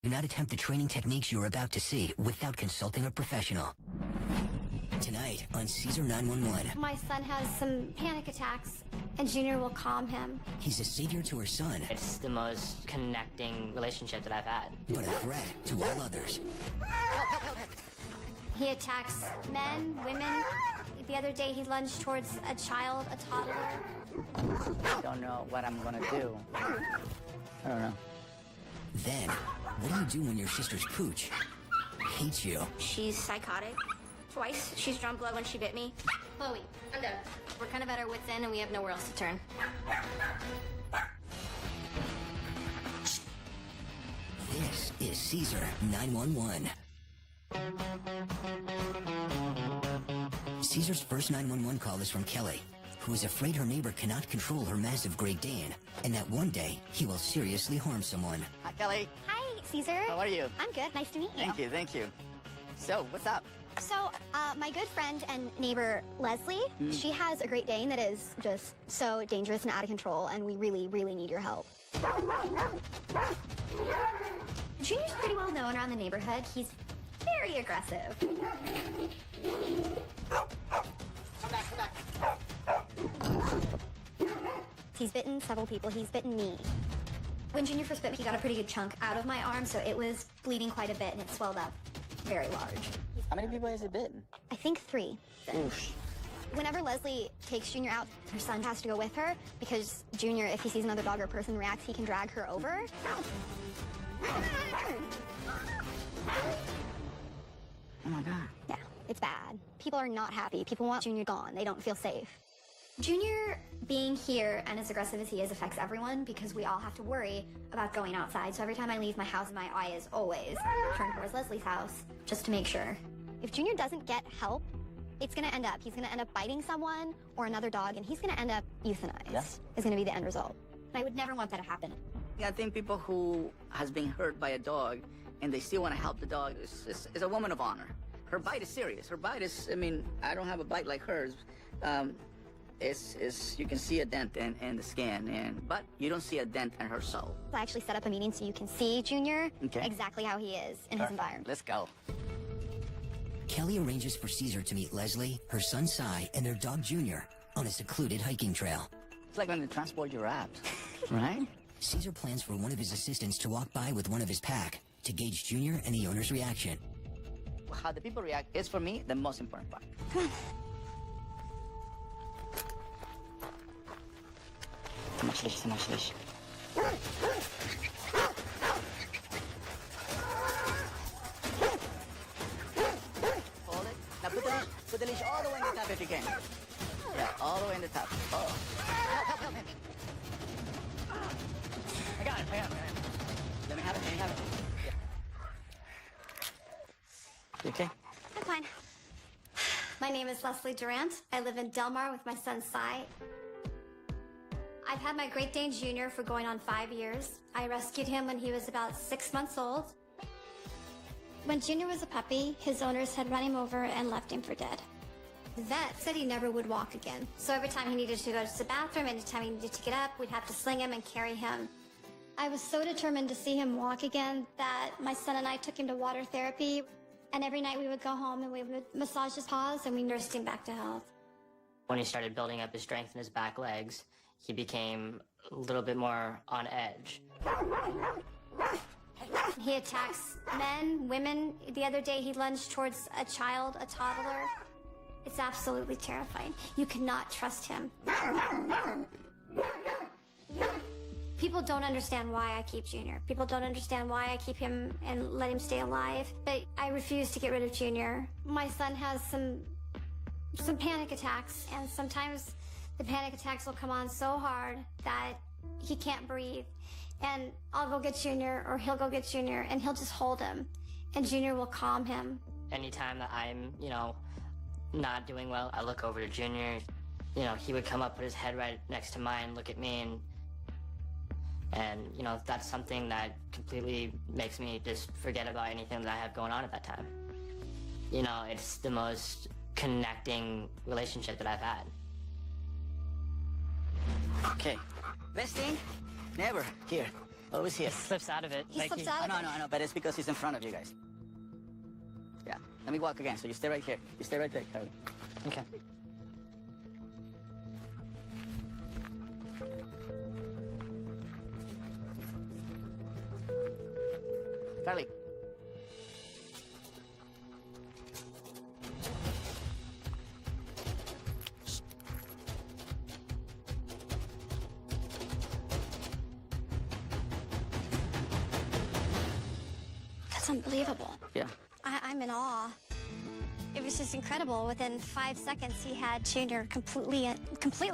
Do not attempt the training techniques you are about to see without consulting a professional. Tonight on Cesar 911. My son has some panic attacks, and Junior will calm him. He's a savior to her son. It's the most connecting relationship that I've had. But a threat to all others. He attacks men, women. The other day he lunged towards a child, a toddler. I don't know what I'm gonna do. I don't know. Then, what do you do when your sister's pooch hates you? She's psychotic. Twice. She's drawn blood when she bit me. Chloe, I'm done. We're kind of at our wits' end and we have nowhere else to turn. This is Cesar 911. Cesar's first 911 call is from Kelly, who is afraid her neighbor cannot control her massive Great Dane, and that one day he will seriously harm someone. Hi, Kelly. Hi, Cesar. How are you? I'm good. Nice to meet you. Thank you, thank you. So, what's up? So, my good friend and neighbor, Leslie, she has a Great Dane that is just so dangerous and out of control, and we really, really need your help. Junior's pretty well known around the neighborhood. He's very aggressive. He's bitten several people. He's bitten me. When Junior first bit me, he got a pretty good chunk out of my arm, so it was bleeding quite a bit, and it swelled up very large. How many people has it bitten? I think 3. Oosh. Whenever Leslie takes Junior out, her son has to go with her because Junior, if he sees another dog or person react, he can drag her over. Oh my God. Yeah, it's bad. People are not happy. People want Junior gone. They don't feel safe. Junior being here and as aggressive as he is affects everyone because we all have to worry about going outside. So every time I leave my house, my eye is always turned towards Leslie's house just to make sure. If Junior doesn't get help, he's gonna end up biting someone or another dog, and he's gonna end up euthanized. Yeah. Is gonna be the end result. I would never want that to happen. I think people who has been hurt by a dog and they still want to help the dog is a woman of honor. Her bite is serious. Her bite is, I mean, I don't have a bite like hers. You can see a dent in the skin, but you don't see a dent in her soul. I actually set up a meeting so you can see Junior Okay. exactly how he is in his environment. Let's go. Kelly arranges for Cesar to meet Leslie, her son Cy, and their dog Junior on a secluded hiking trail. It's like when they transport giraffes, right? Cesar plans for one of his assistants to walk by with one of his pack to gauge Junior and the owner's reaction. How the people react is, for me, the most important part. Too much leash, too much leash. Hold it. Now put the leash all the way in the top if you can. Yeah, all the way in the top. Oh. Help him. I got it. Let me have it. Yeah. You okay? I'm fine. My name is Leslie Durant. I live in Del Mar with my son, Cy. I've had my Great Dane Junior for going on 5 years. I rescued him when he was about 6 months old. When Junior was a puppy, his owners had run him over and left him for dead. The vet said he never would walk again. So every time he needed to go to the bathroom, anytime he needed to get up, we'd have to sling him and carry him. I was so determined to see him walk again that my son and I took him to water therapy. And every night we would go home and we would massage his paws and we nursed him back to health. When he started building up his strength in his back legs, he became a little bit more on edge. He attacks men, women. The other day he lunged towards a child, a toddler. It's absolutely terrifying. You cannot trust him. People don't understand why I keep Junior. People don't understand why I keep him and let him stay alive. But I refuse to get rid of Junior. My son has some panic attacks, and sometimes the panic attacks will come on so hard that he can't breathe. And I'll go get Junior, or he'll go get Junior, and he'll just hold him. And Junior will calm him. Anytime that I'm, not doing well, I look over to Junior. He would come up, put his head right next to mine, look at me, and that's something that completely makes me just forget about anything that I have going on at that time. It's the most connecting relationship that I've had. Okay. Best thing? Never. Here. Always here. Slips out of it. He slips out I of know, it. I know, but it's because he's in front of you guys. Yeah, let me walk again, so you stay right here. You stay right there, Carly. Okay. Carly. That's unbelievable. Yeah. I'm in awe. It was just incredible. Within 5 seconds, he had Junior completely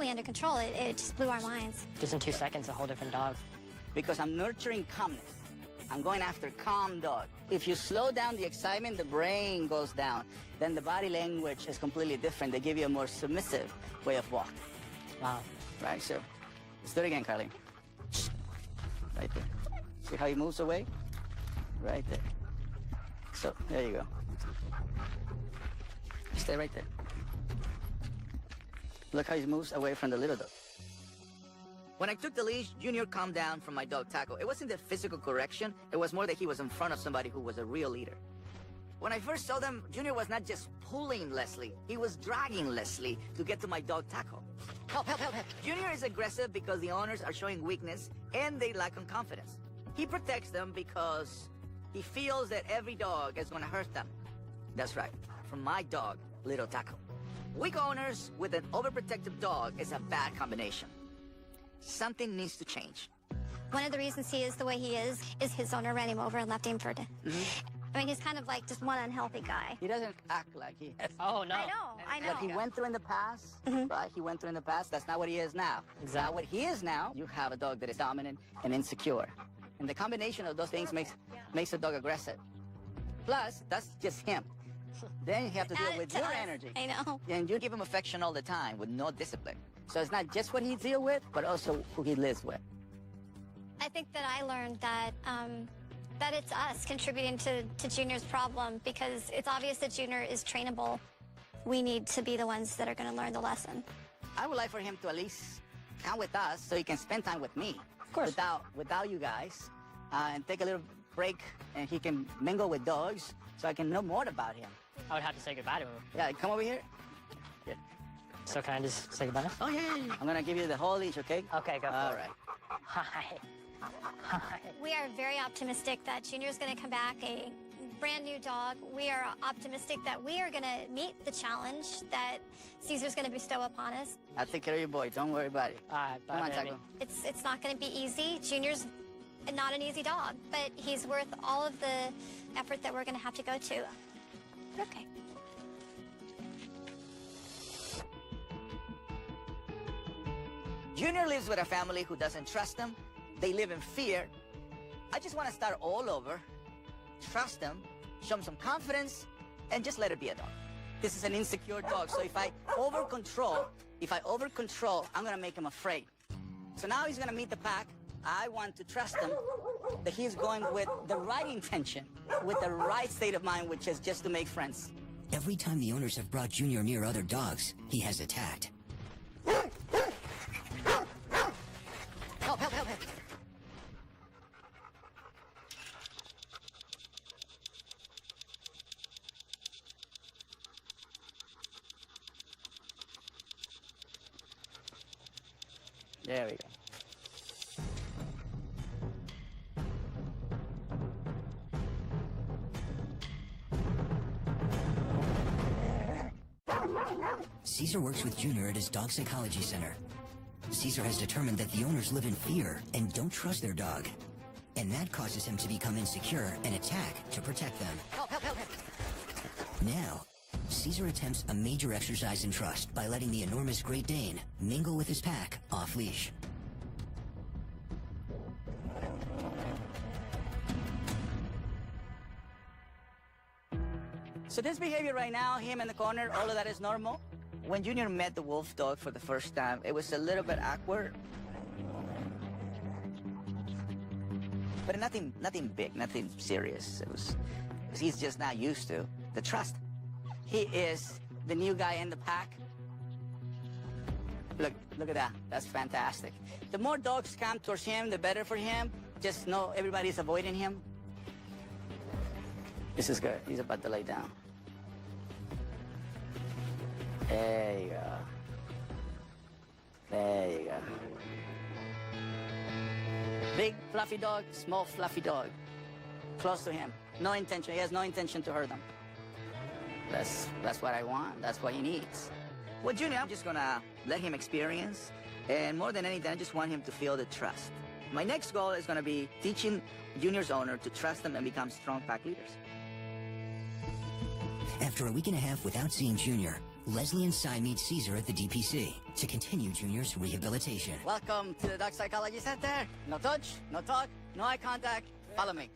under control. It just blew our minds. Just in 2 seconds, a whole different dog. Because I'm nurturing calmness. I'm going after calm dog. If you slow down the excitement, the brain goes down. Then the body language is completely different. They give you a more submissive way of walk. Wow. Right, so let's do it again, Carly. Right there. See how he moves away? Right there. So, there you go. Stay right there. Look how he moves away from the little dog. When I took the leash, Junior calmed down from my dog Taco. It wasn't the physical correction. It was more that he was in front of somebody who was a real leader. When I first saw them, Junior was not just pulling Leslie. He was dragging Leslie to get to my dog Taco. Help, help, help, help. Junior is aggressive because the owners are showing weakness and they lack on confidence. He protects them because he feels that every dog is going to hurt them. That's right. From my dog, Little Taco. Weak owners with an overprotective dog is a bad combination. Something needs to change. One of the reasons he is the way he is his owner ran him over and left him for dead. I mean, he's kind of like just one unhealthy guy. He doesn't act like he is. Oh, no. I know. What he went through in the past, right? He went through in the past. That's not what he is now. Exactly. Now, what he is now, you have a dog that is dominant and insecure. And the combination of those things makes a dog aggressive. Plus, that's just him. Then you have to deal Add with to your us. energy. I know. And you give him affection all the time with no discipline. So it's not just what he deals with, but also who he lives with. I think that I learned that that it's us contributing to Junior's problem, because it's obvious that Junior is trainable. We need to be the ones that are going to learn the lesson. I would like for him to at least come with us so he can spend time with me. Of course. Without you guys. And take a little break and he can mingle with dogs so I can know more about him. I would have to say goodbye to him. Yeah, come over here. Yeah. So can I just say goodbye? Oh, yeah. I'm going to give you the whole leash, okay? Okay, go for All it. right. Hi. Hi. We are very optimistic that Junior's going to come back a brand new dog. We are optimistic that we are going to meet the challenge that Cesar's going to bestow upon us. I'll take care of your boy. Don't worry about it. All right, bye, Come on, baby. Taco. It's not going to be easy. Junior's not an easy dog, but he's worth all of the effort that we're going to have to go to. Okay. Junior lives with a family who doesn't trust him. They live in fear. I just want to start all over, trust him, show him some confidence, and just let it be a dog. This is an insecure dog, so if I over control, I'm going to make him afraid. So now he's going to meet the pack. I want to trust him that he's going with the right intention, with the right state of mind, which is just to make friends. Every time the owners have brought Junior near other dogs, he has attacked. Help, help, help, help. There we go. Cesar works with Junior at his dog psychology center. Cesar has determined that the owners live in fear and don't trust their dog. And that causes him to become insecure and attack to protect them. Help, help, help, help. Now, Cesar attempts a major exercise in trust by letting the enormous Great Dane mingle with his pack off-leash. So this behavior right now, him in the corner, all of that is normal. When Junior met the wolf dog for the first time, it was a little bit awkward. But nothing big, nothing serious. It was he's just not used to the trust. He is the new guy in the pack. Look at that. That's fantastic. The more dogs come towards him, the better for him. Just know everybody's avoiding him. This is good. He's about to lay down. There you go. There you go. Big fluffy dog, small fluffy dog. Close to him. No intention. He has no intention to hurt them. That's what I want. That's what he needs. Well, Junior, I'm just gonna let him experience. And more than anything, I just want him to feel the trust. My next goal is gonna be teaching Junior's owner to trust them and become strong pack leaders. After a week and a half without seeing Junior, Leslie and Cy meet Cesar at the DPC to continue Junior's rehabilitation. Welcome to the Dog Psychology Center. No touch, no talk, no eye contact. Follow me.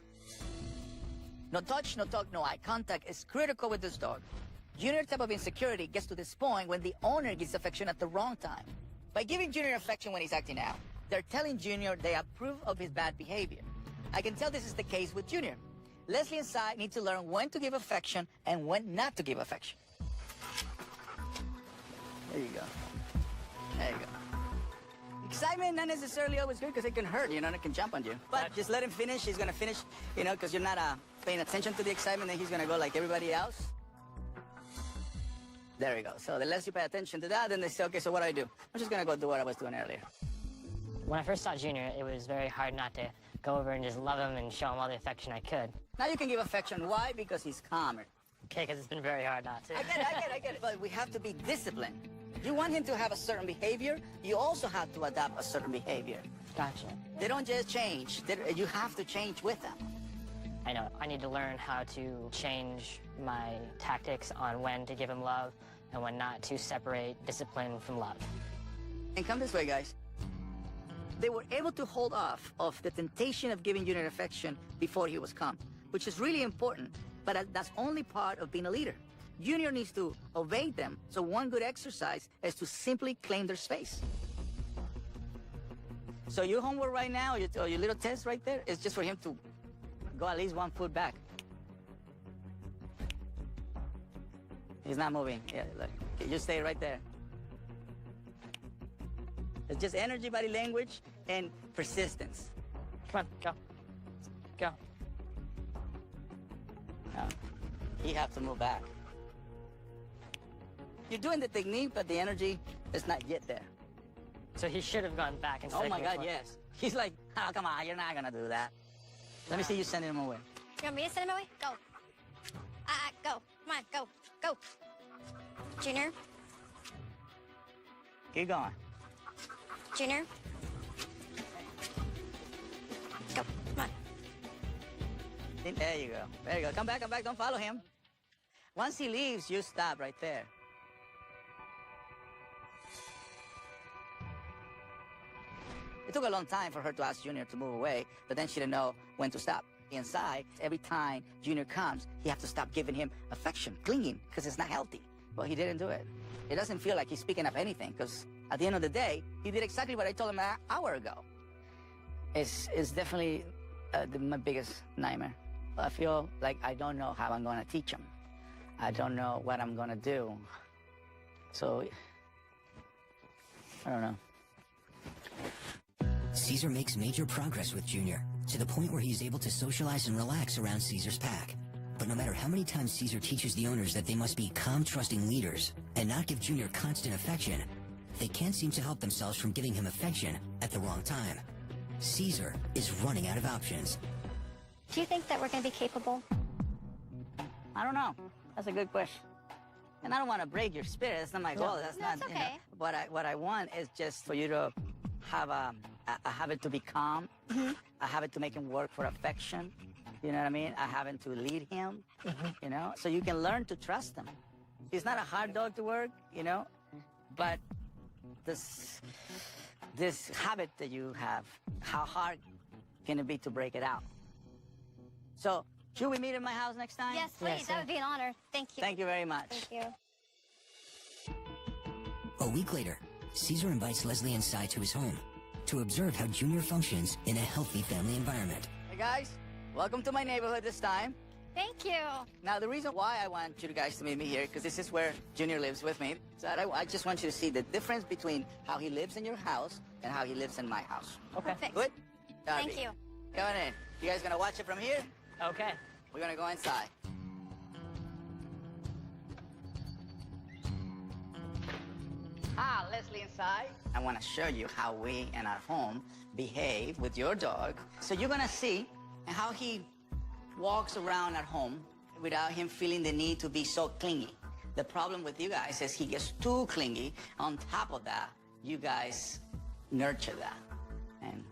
No touch, no talk, no eye contact is critical with this dog. Junior type of insecurity gets to this point when the owner gives affection at the wrong time. By giving Junior affection when he's acting out, they're telling Junior they approve of his bad behavior. I can tell this is the case with Junior. Leslie and Cy need to learn when to give affection and when not to give affection. There you go. There you go. Excitement not necessarily always good because it can hurt, you know, and it can jump on you. But just let him finish. He's going to finish, you know, because you're not paying attention to the excitement, then he's going to go like everybody else. There we go. So the less you pay attention to that, then they say, okay, so what do I do? I'm just going to go do what I was doing earlier. When I first saw Junior, it was very hard not to go over and just love him and show him all the affection I could. Now you can give affection. Why? Because he's calmer. Okay, because it's been very hard not to. I get it. But we have to be disciplined. You want him to have a certain behavior, you also have to adopt a certain behavior. Gotcha. They don't just change. You have to change with them. I know. I need to learn how to change my tactics on when to give him love and when not, to separate discipline from love. And come this way, guys. They were able to hold off of the temptation of giving Junior affection before he was calm, which is really important, but that's only part of being a leader. Junior needs to obey them, so one good exercise is to simply claim their space. So your homework right now, or your little test right there, is just for him to go at least 1 foot back. He's not moving. Yeah, look. You stay right there. It's just energy, body language, and persistence. Come on, go. Go. No, he has to move back. You're doing the technique, but the energy is not yet there. So he should have gone back and Oh my God, yes. He's like, oh, come on, you're not gonna do that. Let me see you sending him away. You want me to send him away? Go. Go. Come on, go. Go. Junior. Keep going. Junior. Go. Come on. There you go. There you go. Come back, don't follow him. Once he leaves, you stop right there. It took a long time for her to ask Junior to move away, but then she didn't know when to stop. Inside, every time Junior comes, you have to stop giving him affection, clinging, because it's not healthy. Well, he didn't do it. It doesn't feel like he's picking up anything, because at the end of the day, he did exactly what I told him an hour ago. It's definitely my biggest nightmare. I feel like I don't know how I'm going to teach him. I don't know what I'm going to do. So, I don't know. Cesar makes major progress with Junior, to the point where he's able to socialize and relax around Cesar's pack. But no matter how many times Cesar teaches the owners that they must be calm, trusting leaders and not give Junior constant affection, they can't seem to help themselves from giving him affection at the wrong time. Cesar is running out of options. Do you think that we're going to be capable? I don't know. That's a good question. And I don't want to break your spirit. That's not my goal. That's No, not, it's you know, okay. what I want is just for you to have a habit to be calm, a habit to make him work for affection. You know what I mean? A habit to lead him, you know? So you can learn to trust him. He's not a hard dog to work, you know? But this habit that you have, how hard can it be to break it out? So, should we meet at my house next time? Yes, please. Yes, That would be an honor. Thank you. Thank you very much. Thank you. A week later, Cesar invites Leslie and Cy to his home to observe how Junior functions in a healthy family environment. Hey guys, welcome to my neighborhood this time. Thank you. Now, the reason why I want you guys to meet me here, because this is where Junior lives with me, so I just want you to see the difference between how he lives in your house and how he lives in my house. Okay. Perfect. Good? Darby. Thank you. Come on in. You guys gonna watch it from here? Okay. We're gonna go inside. Ah, Leslie inside. I want to show you how we in our home behave with your dog. So you're gonna see how he walks around at home without him feeling the need to be so clingy. The problem with you guys is he gets too clingy. On top of that, you guys nurture that. And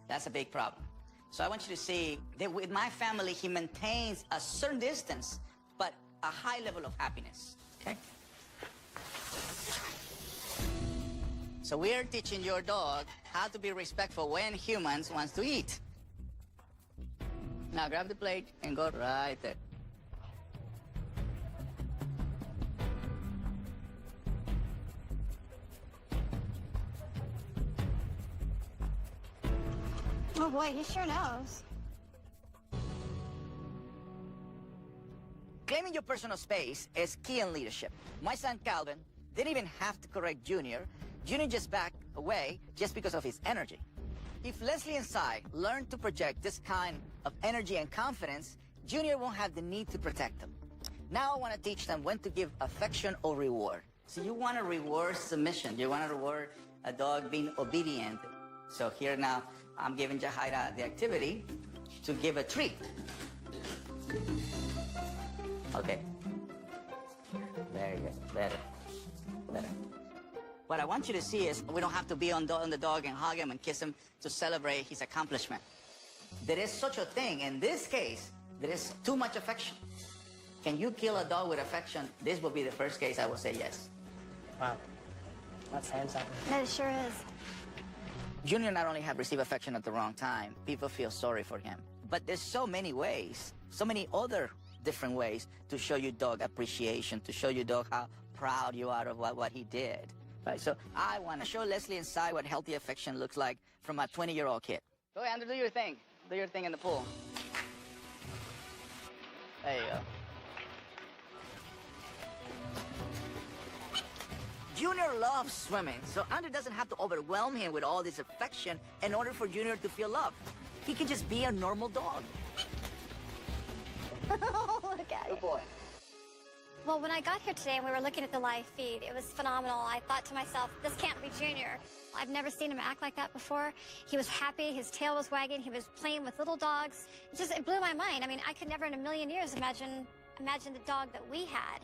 that's a big problem. So I want you to see that with my family, he maintains a certain distance, but a high level of happiness, okay? So we're teaching your dog how to be respectful when humans wants to eat. Now grab the plate and go right there. Oh boy, he sure knows. Claiming your personal space is key in leadership. My son Calvin didn't even have to correct Junior. Junior just backed away just because of his energy. If Leslie and Cy learn to project this kind of energy and confidence, Junior won't have the need to protect them. Now I want to teach them when to give affection or reward. So you want to reward submission. You want to reward a dog being obedient. So here now, I'm giving Jahaira the activity to give a treat. Okay. Very good. Better. What I want you to see is we don't have to be on the dog and hug him and kiss him to celebrate his accomplishment. There is such a thing. In this case, there is too much affection. Can you kill a dog with affection? This will be the first case I will say yes. Wow. That's saying something. That sure is. Junior not only have received affection at the wrong time, people feel sorry for him. But there's so many ways, so many other different ways to show your dog appreciation, to show your dog how proud you are of what he did. Right, so I want to show Leslie and Cy what healthy affection looks like from a 20-year-old kid. Go ahead, Andrew, do your thing. Do your thing in the pool. There you go. Junior loves swimming, so Andrew doesn't have to overwhelm him with all this affection in order for Junior to feel loved. He can just be a normal dog. Look at Good it. boy. Well, when I got here today and we were looking at the live feed, it was phenomenal. I thought to myself, this can't be Junior. I've never seen him act like that before. He was happy, his tail was wagging, he was playing with little dogs. It blew my mind. I mean, I could never in a million years imagine the dog that we had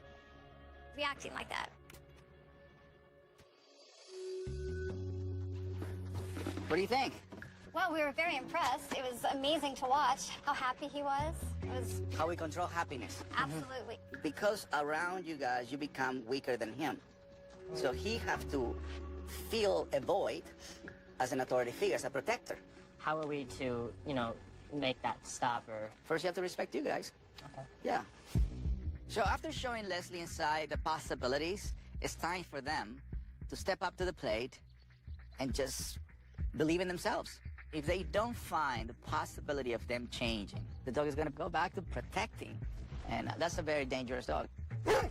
reacting like that. What do you think? Well, we were very impressed. It was amazing to watch how happy he was. It was How we control happiness. absolutely. Because around you guys, you become weaker than him. So he have to fill a void as an authority figure, as a protector. How are we to, make that stop or... First, you have to respect you guys. Okay. Yeah. So after showing Leslie and Cy the possibilities, it's time for them to step up to the plate and just believe in themselves. If they don't find the possibility of them changing, the dog is going to go back to protecting. And that's a very dangerous dog. Help.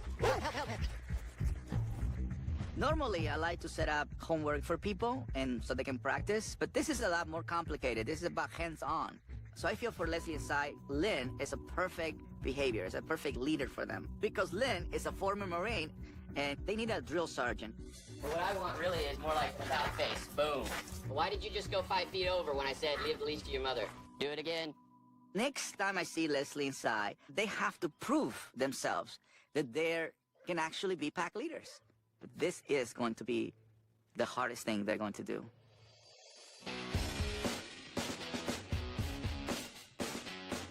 Normally, I like to set up homework for people and so they can practice, but this is a lot more complicated. This is about hands-on. So I feel for Leslie and Cy, Lynn is a perfect behavior, is a perfect leader for them. Because Lynn is a former Marine and they need a drill sergeant. But what I want really is more like about face. Boom. Why did you just go 5 feet over when I said leave the leash to your mother? Do it again. Next time I see Leslie and Cy, they have to prove themselves that they can actually be pack leaders. But this is going to be the hardest thing they're going to do.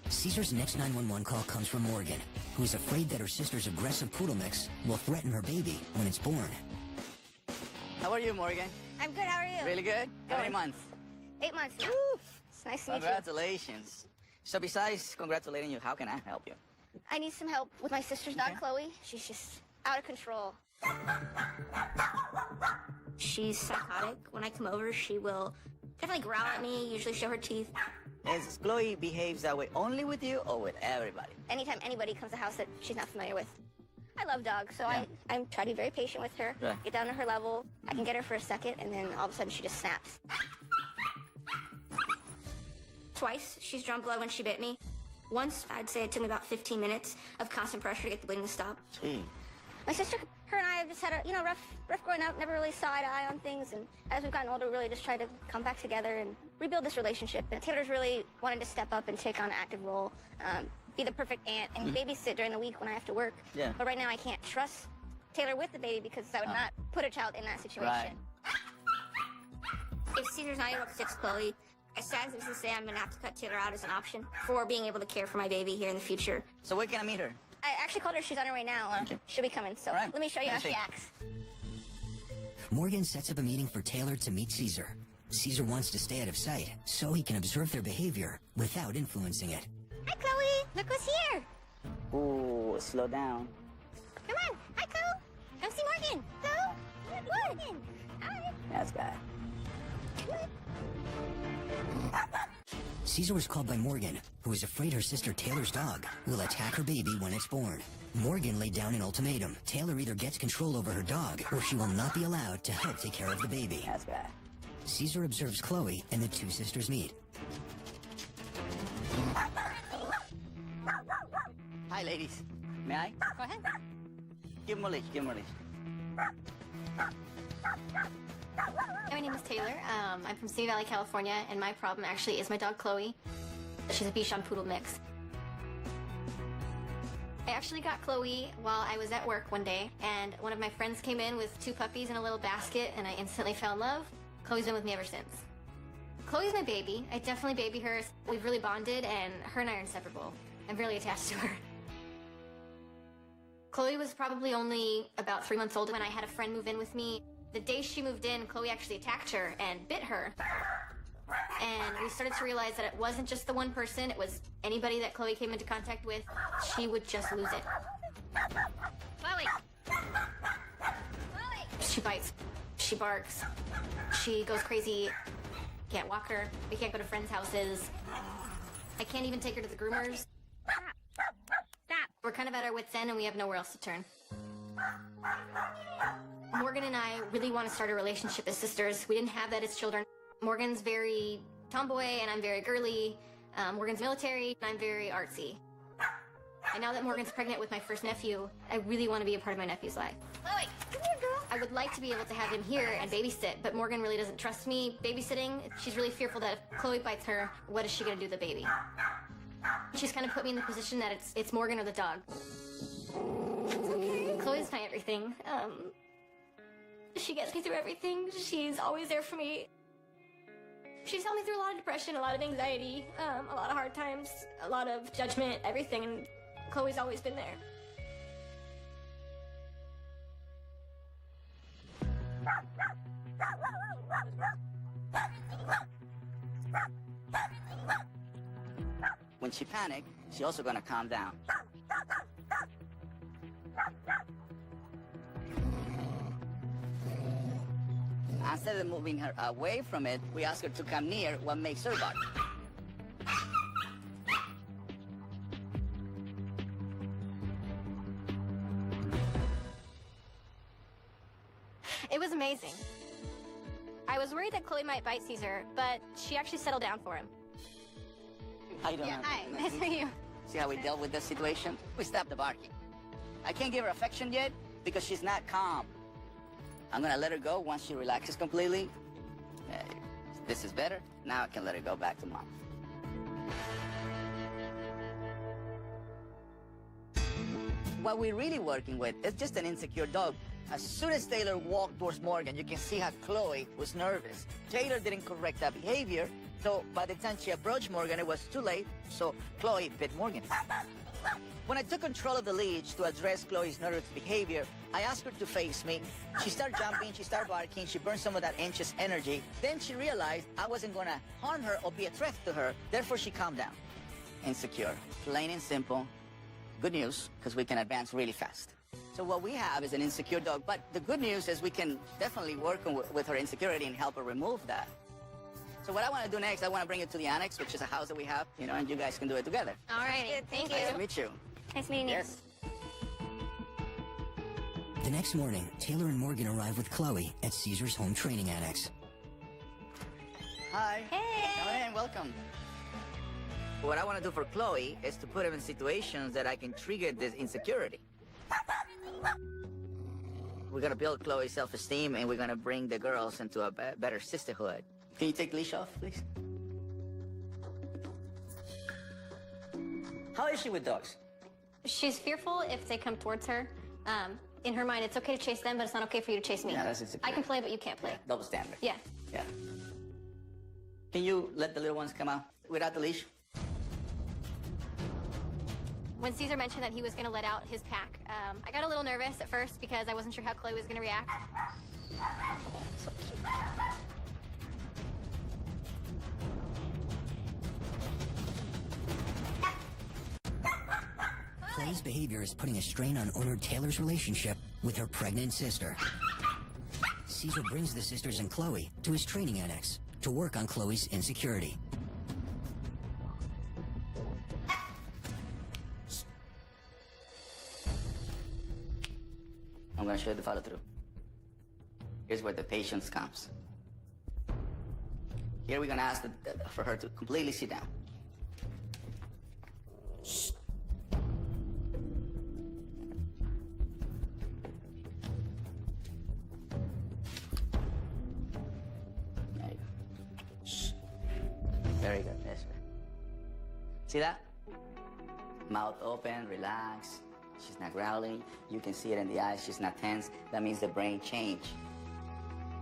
Cesar's next 911 call comes from Morgan, who is afraid that her sister's aggressive poodle mix will threaten her baby when it's born. How are you, Morgan? I'm good, how are you? Really good? How many months? 8 months now. It's nice to meet you. Congratulations. So besides congratulating you, how can I help you? I need some help with my sister's dog, Chloe. She's just out of control. She's psychotic. When I come over, she will definitely growl at me, usually show her teeth. Is Chloe behaves that way only with you or with everybody? Anytime anybody comes to the house that she's not familiar with. I love dogs, so Yeah. I try to be very patient with her, Right. get down to her level. I can get her for a second, and then all of a sudden she just snaps. Twice, she's drawn blood when she bit me. Once, I'd say it took me about 15 minutes of constant pressure to get the bleeding to stop. Gee. My sister, her and I have just had a, rough growing up, never really saw eye to eye on things, and as we've gotten older, really just tried to come back together and rebuild this relationship. And Taylor's really wanted to step up and take on an active role, be the perfect aunt, and babysit during the week when I have to work. Yeah. But right now, I can't trust Taylor with the baby because I would not put a child in that situation. Right. If Cesar's not able to fix Chloe, as sad as it is to say, I'm gonna have to cut Taylor out as an option for being able to care for my baby here in the future. So where can I meet her? I actually called her. She's on her way now. She'll be coming, so right. let me show you how Let's she see. acts. Morgan sets up a meeting for Taylor to meet Cesar. Cesar wants to stay out of sight so he can observe their behavior without influencing it. Hi, Chloe. Look who's here. Ooh, slow down. Come on. Hi, Chloe. Come see Morgan. Chloe. Morgan. Hi. That's bad. Cesar was called by Morgan, who is afraid her sister Taylor's dog will attack her baby when it's born. Morgan laid down an ultimatum. Taylor either gets control over her dog, or she will not be allowed to help take care of the baby. That's bad. Cesar observes Chloe, and the two sisters meet. Hi, ladies. May I? Go ahead. Give him a leash, give him a leash. My name is Taylor. I'm from Simi Valley, California, and my problem actually is my dog Chloe. She's a Bichon Poodle mix. I actually got Chloe while I was at work one day, and one of my friends came in with two puppies in a little basket, and I instantly fell in love. Chloe's been with me ever since. Chloe's my baby. I definitely baby her. We've really bonded, and her and I are inseparable. I'm really attached to her. Chloe was probably only about 3 months old when I had a friend move in with me. The day she moved in, Chloe actually attacked her and bit her. And we started to realize that it wasn't just the one person, it was anybody that Chloe came into contact with, she would just lose it. Chloe. Chloe. She bites, she barks, she goes crazy, can't walk her, we can't go to friends' houses. I can't even take her to the groomers. Stop. We're kind of at our wits' end and we have nowhere else to turn. Morgan and I really want to start a relationship as sisters. We didn't have that as children. Morgan's very tomboy and I'm very girly. Morgan's military and I'm very artsy. And now that Morgan's pregnant with my first nephew, I really want to be a part of my nephew's life. Chloe. Come here, girl. I would like to be able to have him here and babysit, but Morgan really doesn't trust me babysitting. She's really fearful that if Chloe bites her, what is she going to do to the baby? She's kind of put me in the position that it's Morgan or the dog. Chloe's my everything. She gets me through everything. She's always there for me. She's helped me through a lot of depression, a lot of anxiety, a lot of hard times, a lot of judgment, everything, and Chloe's always been there. When she panics, she's also gonna calm down. Instead of moving her away from it, we ask her to come near what makes her bark. It was amazing. I was worried that Chloe might bite Cesar, but she actually settled down for him. How you doing? Yeah, hi. Nice to meet you. See how we dealt with this situation? We stopped the barking. I can't give her affection yet because she's not calm. I'm gonna let her go once she relaxes completely. This is better. Now I can let her go back to mom. What we're really working with is just an insecure dog. As soon as Taylor walked towards Morgan, you can see how Chloe was nervous. Taylor didn't correct that behavior, so by the time she approached Morgan, it was too late, so Chloe bit Morgan. When I took control of the leash to address Chloe's nervous behavior, I asked her to face me. She started jumping, she started barking, she burned some of that anxious energy. Then she realized I wasn't gonna harm her or be a threat to her, therefore she calmed down. Insecure, plain and simple. Good news, because we can advance really fast. So what we have is an insecure dog, but the good news is we can definitely work with her insecurity and help her remove that. So what I want to do next, I want to bring you to the annex, which is a house that we have, you know, and you guys can do it together. All right, thank you. Nice to meet you. Nice meeting you. Yes. The next morning, Taylor and Morgan arrive with Chloe at Cesar's home training annex. Hi. Hey. Come in, welcome. What I want to do for Chloe is to put him in situations that I can trigger this insecurity. We're gonna build Chloe's self-esteem, and we're gonna bring the girls into a better sisterhood. Can you take the leash off, please? How is she with dogs? She's fearful if they come towards her. In her mind, it's okay to chase them, but it's not okay for you to chase me. Yeah, that's insecure. I can play, but you can't play. Double standard. Yeah. Yeah. Can you let the little ones come out without the leash? When Cesar mentioned that he was going to let out his pack, I got a little nervous at first because I wasn't sure how Chloe was going to react. So cute. Chloe's behavior is putting a strain on owner Taylor's relationship with her pregnant sister. Cesar brings the sisters and Chloe to his training annex to work on Chloe's insecurity. I'm going to show you the follow-through. Here's where the patience comes. Here we're going to ask for her to completely sit down. There you go. Very good. Yes, sir. See that? Mouth open, relax. She's not growling. You can see it in the eyes. She's not tense. That means the brain changed.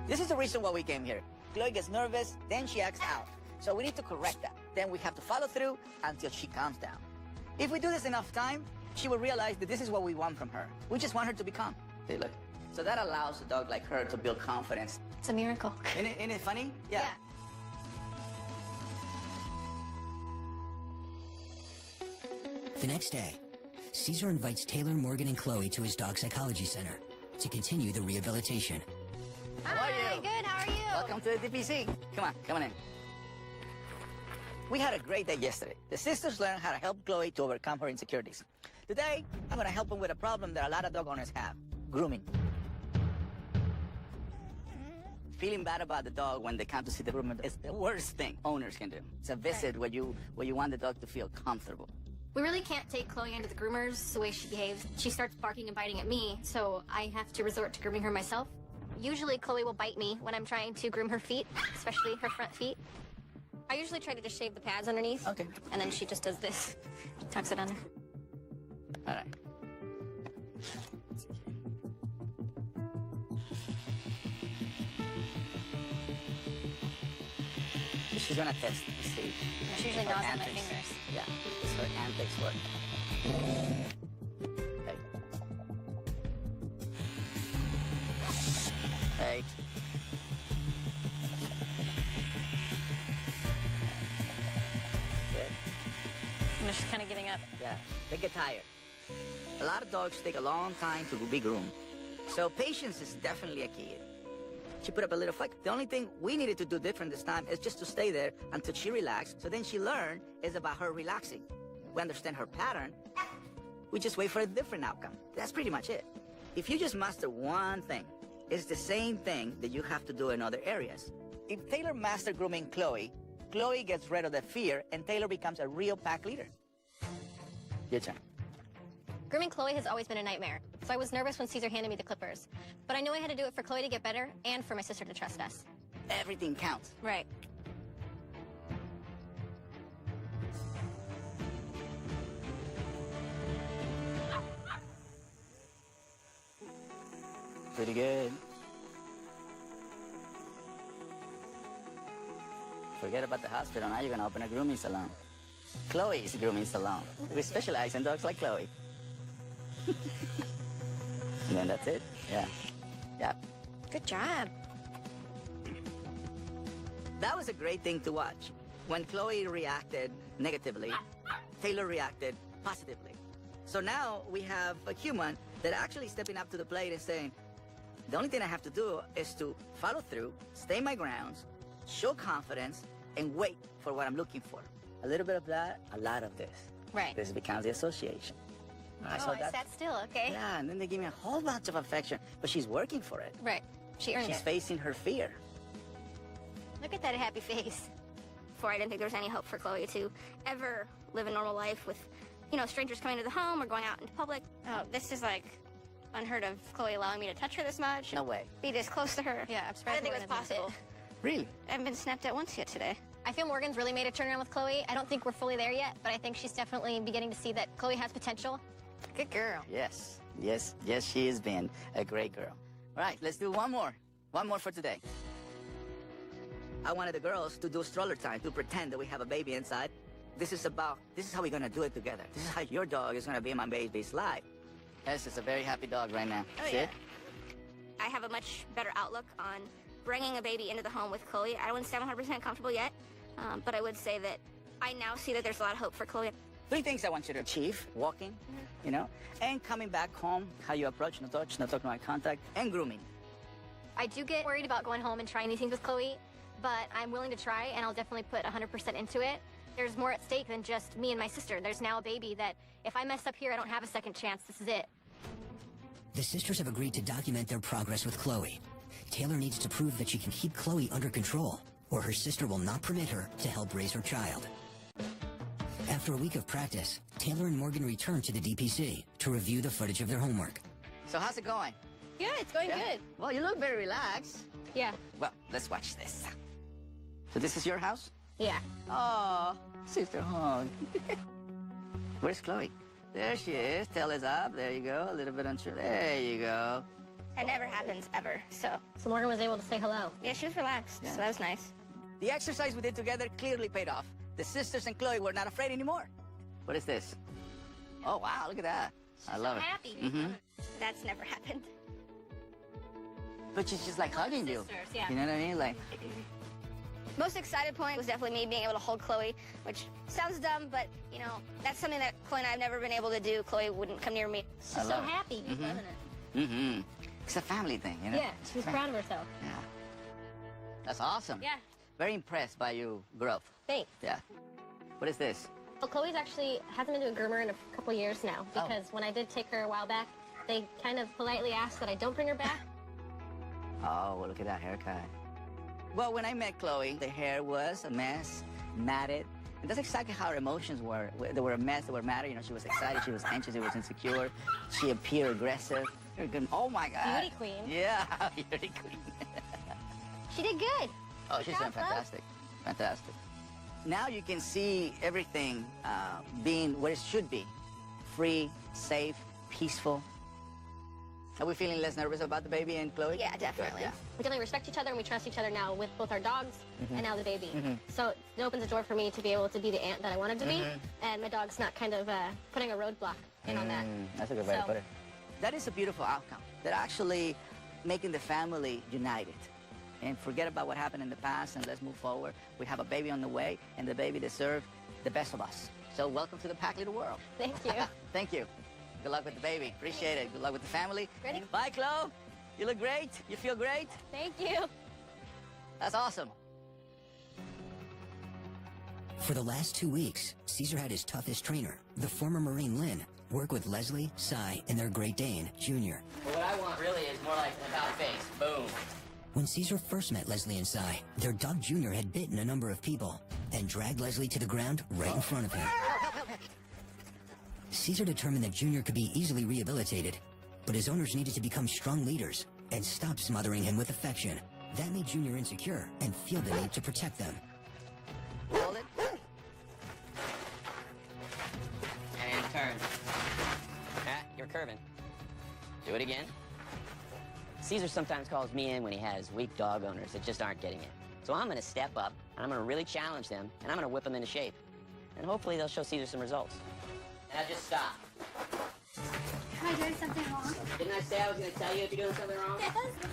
This is the reason why we came here. Chloe gets nervous, then she acts out. So we need to correct that. Then we have to follow through until she calms down. If we do this enough time, she will realize that this is what we want from her. We just want her to be calm. See, look. So that allows a dog like her to build confidence. It's a miracle. Isn't it funny? Yeah. The next day, Cesar invites Taylor, Morgan, and Chloe to his dog psychology center to continue the rehabilitation. How are you? Good, how are you? Welcome to the DPC. Come on in. We had a great day yesterday. The sisters learned how to help Chloe to overcome her insecurities. Today, I'm going to help them with a problem that a lot of dog owners have: grooming. Feeling bad about the dog when they come to see the groomer is the worst thing owners can do. It's a visit where you want the dog to feel comfortable. We really can't take Chloe into the groomers the way she behaves. She starts barking and biting at me, so I have to resort to grooming her myself. Usually Chloe will bite me when I'm trying to groom her feet, especially her front feet. I usually try to just shave the pads underneath. Okay. And then she just does this, tucks it under. All right. She's gonna test to see. She usually her gnaws on my antics. fingers. Yeah, it's her antics work. Hey. Hey. Good. She's kind of giving up. Yeah, they get tired. A lot of dogs take a long time to be groomed. So patience is definitely a key. She put up a little fight. The only thing we needed to do different this time is just to stay there until she relaxed. So then she learned is about her relaxing. We understand her pattern. We just wait for a different outcome. That's pretty much it. If you just master one thing, it's the same thing that you have to do in other areas. If Taylor mastered grooming Chloe, Chloe gets rid of the fear and Taylor becomes a real pack leader. Your turn. Grooming Chloe has always been a nightmare, so I was nervous when Cesar handed me the clippers. But I knew I had to do it for Chloe to get better and for my sister to trust us. Everything counts. Right. Pretty good. Forget about the hospital. Now you're gonna open a grooming salon. Chloe's grooming salon. We specialize in dogs like Chloe. And then that's it. Yeah. Yeah. Good job. That was a great thing to watch. When Chloe reacted negatively, Taylor reacted positively. So now we have a human that actually stepping up to the plate and saying, the only thing I have to do is to follow through, stay my grounds, show confidence, and wait for what I'm looking for. A little bit of that, a lot of this. Right. This becomes the association. I sat still, okay? Yeah, and then they give me a whole bunch of affection, but she's working for it. Right. She earned She's it. facing her fear. Look at that happy face. before, I didn't think there was any hope for Chloe to ever live a normal life with, you know, strangers coming to the home or going out into public. Oh, this is like unheard of. Chloe allowing me to touch her this much. No way. Be this close to her. Yeah, I'm I surprised didn't think it was possible. Really? I haven't been snapped at once yet today. I feel Morgan's really made a turnaround with Chloe. I don't think we're fully there yet, but I think she's definitely beginning to see that Chloe has potential. Good girl. Yes. Yes. Yes, she has been a great girl. All right, let's do one more. One more for today. I wanted the girls to do stroller time, to pretend that we have a baby inside. This is how we're gonna do it together. This is how your dog is gonna be in my baby's life. This is a very happy dog right now. Oh, See yeah. it? I have a much better outlook on bringing a baby into the home with Chloe. I wouldn't say I'm 100% comfortable yet, but I would say that I now see that there's a lot of hope for Chloe. 3 things I want you to achieve: walking, you know, and coming back home, how you approach, no touch, no talk, no eye contact, and grooming. I do get worried about going home and trying new things with Chloe, but I'm willing to try, and I'll definitely put 100% into it. There's more at stake than just me and my sister. There's now a baby that if I mess up here, I don't have a second chance. This is it. The sisters have agreed to document their progress with Chloe. Taylor needs to prove that she can keep Chloe under control, or her sister will not permit her to help raise her child. After a week of practice, Taylor and Morgan return to the DPC to review the footage of their homework. So how's it going? Yeah, it's going good. Well, you look very relaxed. Yeah. Well, let's watch this. So this is your house? Yeah. Oh, sister hug. Where's Chloe? There she is. Tail is up. There you go. A little bit unsure. There you go. That never happens ever, so. So Morgan was able to say hello. Yeah, she was relaxed, so that was nice. The exercise we did together clearly paid off. The sisters and Chloe were not afraid anymore. What is this? Oh, wow, look at that. I love it. Happy. Mm-hmm. That's never happened. But she's just like hugging you. sisters, yeah. You know what I mean? Like, Most excited point was definitely me being able to hold Chloe, which sounds dumb, but, you know, that's something that Chloe and I have never been able to do. Chloe wouldn't come near me. She's I so love it. happy, wasn't it? mm-hmm. It's a family thing, you know? Yeah, she was proud of herself. Yeah. That's awesome. Yeah. Very impressed by your growth. Thanks. Yeah. What is this? Well, Chloe's actually hasn't been to a groomer in a couple years now because when I did take her a while back, they kind of politely asked that I don't bring her back. Oh, well, look at that haircut. Well, when I met Chloe, the hair was a mess, matted. And that's exactly how her emotions were. They were a mess, they were matted. You know, she was excited, she was anxious, she was insecure. She appeared aggressive. Oh, my God. Beauty queen. Yeah, beauty queen. She did good. Oh, she's done fantastic. Fantastic. Now you can see everything being what it should be. Free, safe, peaceful. Are we feeling less nervous about the baby and Chloe? Yeah, definitely. Good, yeah. We definitely respect each other and we trust each other now with both our dogs and now the baby. So it opens the door for me to be able to be the aunt that I wanted to be, and my dog's not kind of putting a roadblock in on that. That's a good way to So- put it. That is a beautiful outcome. They're actually making the family united. And forget about what happened in the past and let's move forward. We have a baby on the way and the baby deserves the best of us. So welcome to the Pack Little World. Thank you. Thank you. Good luck with the baby. Appreciate it. Good luck with the family. Ready? Bye, Chloe. You look great. You feel great. Thank you. That's awesome. For the last 2 weeks, Cesar had his toughest trainer, the former Marine Lynn, work with Leslie, Cy, and their Great Dane, Junior. But what I want really is more like an about face. Boom. When Cesar first met Leslie and Cy, their dog Junior had bitten a number of people and dragged Leslie to the ground right in front of him. Cesar determined that Junior could be easily rehabilitated, but his owners needed to become strong leaders and stop smothering him with affection. That made Junior insecure and feel the need to protect them. Hold it. And turn. Ah, you're curving. Do it again. Cesar sometimes calls me in when he has weak dog owners that just aren't getting it. So I'm going to step up, and I'm going to really challenge them, and I'm going to whip them into shape. And hopefully they'll show Cesar some results. Now just stop. Am I doing something wrong? Didn't I say I was going to tell you if you're doing something wrong?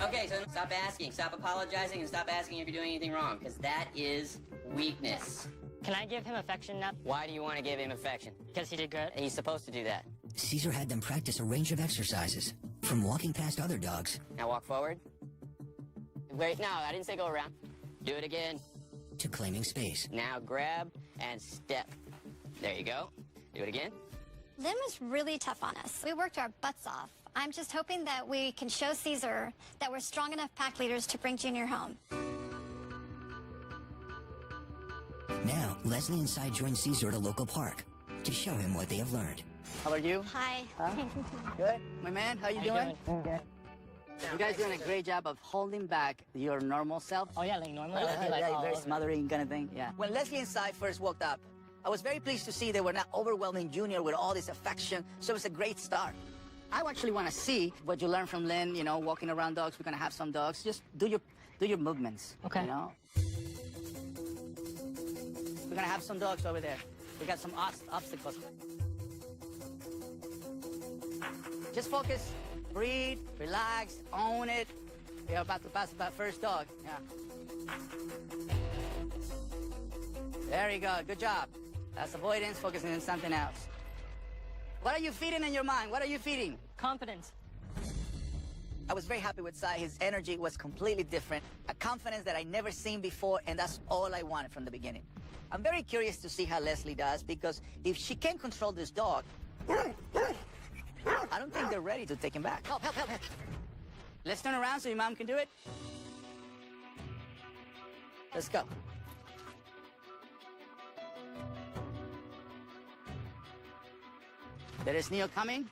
Okay, so stop asking, stop apologizing, and stop asking if you're doing anything wrong, because that is weakness. Can I give him affection now? Why do you want to give him affection? Because he did good. He's supposed to do that. Cesar had them practice a range of exercises, from walking past other dogs Now walk forward. Wait, no, I didn't say go around. Do it again. to claiming space. Now grab and step. There you go. Do it again. Lynn was really tough on us. We worked our butts off. I'm just hoping that we can show Cesar that we're strong enough pack leaders to bring Junior home. Leslie and Cy joined Cesar at a local park to show him what they have learned. How are you? Hi. Good. My man, how you doing? Good. You guys doing a great job of holding back your normal self. Oh yeah, like normally I'd be like, Yeah, all very over. smothering kind of thing. Yeah. When Leslie and Cy first walked up, I was very pleased to see they were not overwhelming Junior with all this affection. So it was a great start. I actually want to see what you learned from Lynn. You know, walking around dogs. We're gonna have some dogs. Just do your movements. Okay. You know. We're gonna have some dogs over there. We got some obstacles. Just focus, breathe, relax, own it. We're about to pass that first dog. Yeah. Very good. Good job. That's avoidance, focusing on something else. What are you feeding in your mind? What are you feeding? Confidence. I was very happy with Cy. His energy was completely different. A confidence that I never seen before, and that's all I wanted from the beginning. I'm very curious to see how Leslie does, because if she can control this dog, I don't think they're ready to take him back. Help, help, help, help. Let's turn around so your mom can do it. Let's go. There is Neil coming.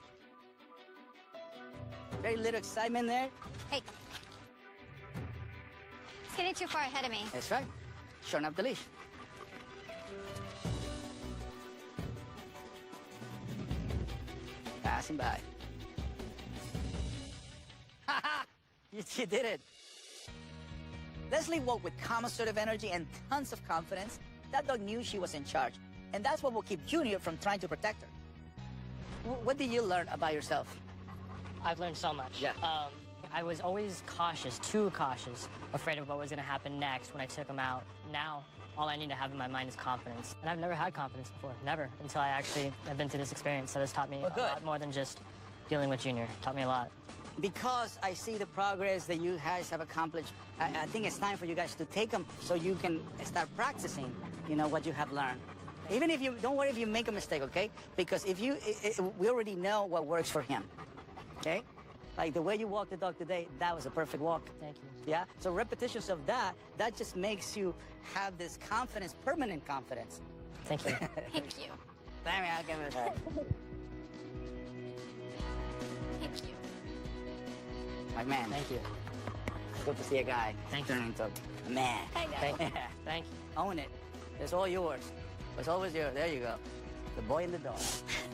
Very little excitement there. Hey. He's getting too far ahead of me. That's right. Shorten up the leash. Passing by. Ha ha! You did it. Leslie walked with calm sort of energy and tons of confidence. That dog knew she was in charge. And that's what will keep Junior from trying to protect her. What did you learn about yourself? I've learned so much. Yeah. I was always cautious, too cautious, afraid of what was going to happen next when I took him out. Now, all I need to have in my mind is confidence. And I've never had confidence before, never, until I actually have been through this experience that has taught me a lot more than just dealing with Junior. Taught me a lot. Because I see the progress that you guys have accomplished, I think it's time for you guys to take them so you can start practicing, you know, what you have learned. Even if you, don't worry if you make a mistake, okay? Because if you, we already know what works for him, okay? Like the way you walked the dog today, that was a perfect walk. Thank you. Yeah? So repetitions of that just makes you have this confidence, permanent confidence. Thank you. Thank you. Damn it, I'll give it a Thank you. My man. Thank you. Good to see a guy Thank you. turn into a man. I know. Thank you. Thank you. Own it. It's all yours. It's always yours. There you go. The boy and the dog.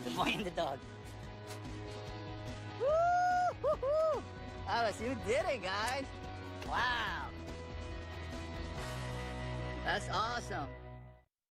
The boy and the dog. Woo! Woo-hoo! Alice, you did it, guys. Wow. That's awesome.